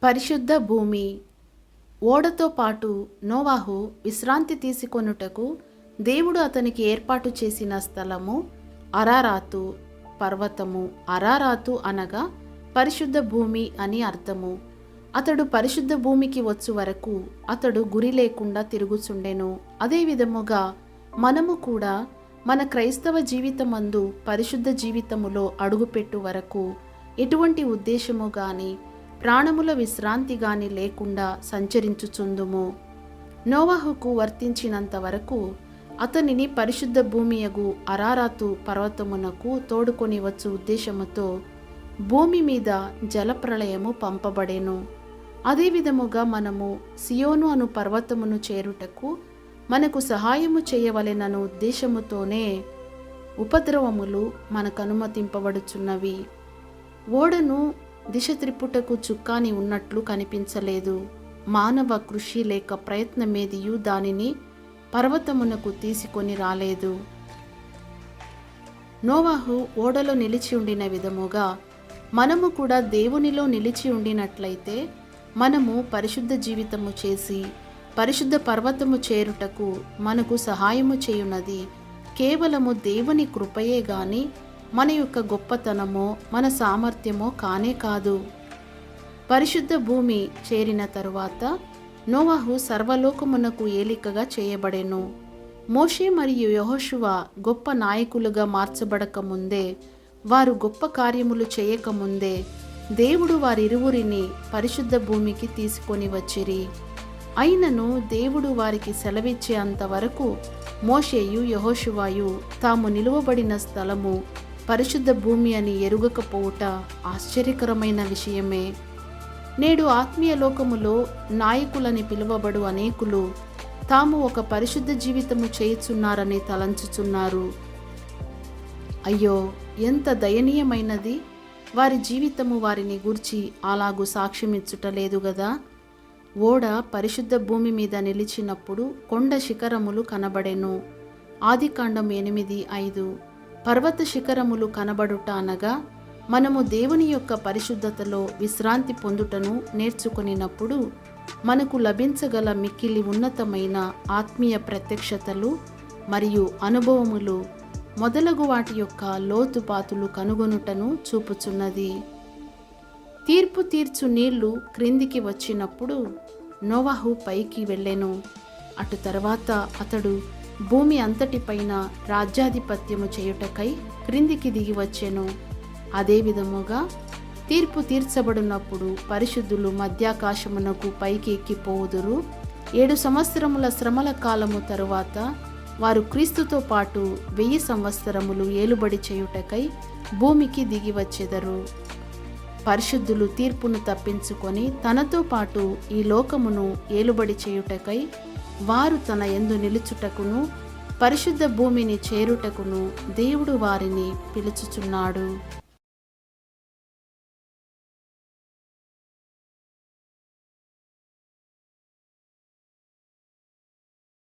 పరిశుద్ధ భూమి. ఓడతో పాటు నోవాహు విశ్రాంతి తీసుకొనుటకు దేవుడు అతనికి ఏర్పాటు చేసిన స్థలము అరారాతు పర్వతము. అరారాతు అనగా పరిశుద్ధ భూమి అని అర్థము. అతడు పరిశుద్ధ భూమికి వచ్చు వరకు అతడు గురి లేకుండా తిరుగుచుండెను. అదే విధముగా మనము కూడా మన క్రైస్తవ జీవితమందు పరిశుద్ధ జీవితములో అడుగుపెట్టు వరకు ఎటువంటి ఉద్దేశము గాని ప్రాణముల విశ్రాంతి గాని లేకుండా సంచరించుచుందుము. నోవాహుకు వర్తించినంత వరకు అతనిని పరిశుద్ధ భూమియగు అరారాతు పర్వతమునకు తోడుకొని వచ్చు ఉద్దేశముతో భూమి మీద జలప్రళయము పంపబడెను. అదే విధముగా మనము సియోను అను పర్వతమును చేరుటకు మనకు సహాయము చేయవలెనను ఉద్దేశముతోనే ఉపద్రవములు మనకు అనుమతింపబడుచున్నవి. ఓడను దిశ త్రిప్పుటకు చుక్కాని ఉన్నట్లు కనిపించలేదు. మానవ కృషి లేక ప్రయత్నమేదియు దానిని పర్వతమునకు తీసుకొని రాలేదు. నోవాహు ఓడలో నిలిచి ఉండిన విధముగా మనము కూడా దేవునిలో నిలిచి ఉండినట్లయితే మనము పరిశుద్ధ జీవితము చేసి పరిశుద్ధ పర్వతము చేరుటకు మనకు సహాయము చేయున్నది కేవలము దేవుని కృపయే గాని మన యొక్క గొప్పతనమో మన సామర్థ్యమో కానే కాదు. పరిశుద్ధ భూమి చేరిన తరువాత నోవాహు సర్వలోకమునకు ఏలికగా చేయబడెను. మోషే మరియు యెహోషువ గొప్ప నాయకులుగా మార్చబడక ముందే, వారు గొప్ప కార్యములు చేయకముందే దేవుడు వారిరువురిని పరిశుద్ధ భూమికి తీసుకొని వచ్చిరి. అయినను దేవుడు వారికి సెలవిచ్చే అంతవరకు మోషేయు యెహోషువయు తాము నిలువబడిన స్థలము పరిశుద్ధ భూమి అని ఎరుగకపోవుట ఆశ్చర్యకరమైన విషయమే. నేడు ఆత్మీయ లోకములో నాయకులని పిలువబడు అనేకులు తాము ఒక పరిశుద్ధ జీవితము చేయుచున్నారని తలంచుచున్నారు. అయ్యో, ఎంత దయనీయమైనది! వారి జీవితము వారిని గూర్చి అలాగూ సాక్ష్యమిచ్చుటలేదు గదా. ఓడ పరిశుద్ధ భూమి మీద నిలిచినప్పుడు కొండ శిఖరములు కనబడెను. ఆదికాండం 8:5. పర్వత శిఖరములు కనబడుట అనగా మనము దేవుని యొక్క పరిశుద్ధతలో విశ్రాంతి పొందుటను నేర్చుకొనినప్పుడు మనకు లభించగల మిక్కిలి ఉన్నతమైన ఆత్మీయ ప్రత్యక్షతలు మరియు అనుభవములు మొదలగు వాటి యొక్క లోతుపాతులు కనుగొనుటను చూపుచున్నది. తీర్పు తీర్చు నీళ్లు క్రిందికి వచ్చినప్పుడు నోవాహు పైకి వెళ్ళెను. అటు తర్వాత అతడు భూమి అంతటిపైన రాజ్యాధిపత్యము చేయుటకై క్రిందికి దిగి వచ్చెను. అదే విధముగా తీర్పు తీర్చబడినప్పుడు పరిశుద్ధులు మధ్యాకాశమునకు పైకి ఎక్కిపోవుదురు. 7 సంవత్సరముల శ్రమల కాలము తరువాత వారు క్రీస్తుతో పాటు 1000 సంవత్సరములు ఏలుబడి చేయుటకై భూమికి దిగి వచ్చెదరు. పరిశుద్ధులు తీర్పును తప్పించుకొని తనతో పాటు ఈ లోకమును ఏలుబడి చేయుటకై వారు తన యందు నిలుచుటకును పరిశుద్ధ భూమిని చేరుటకును దేవుడు వారిని పిలుచుచున్నాడు.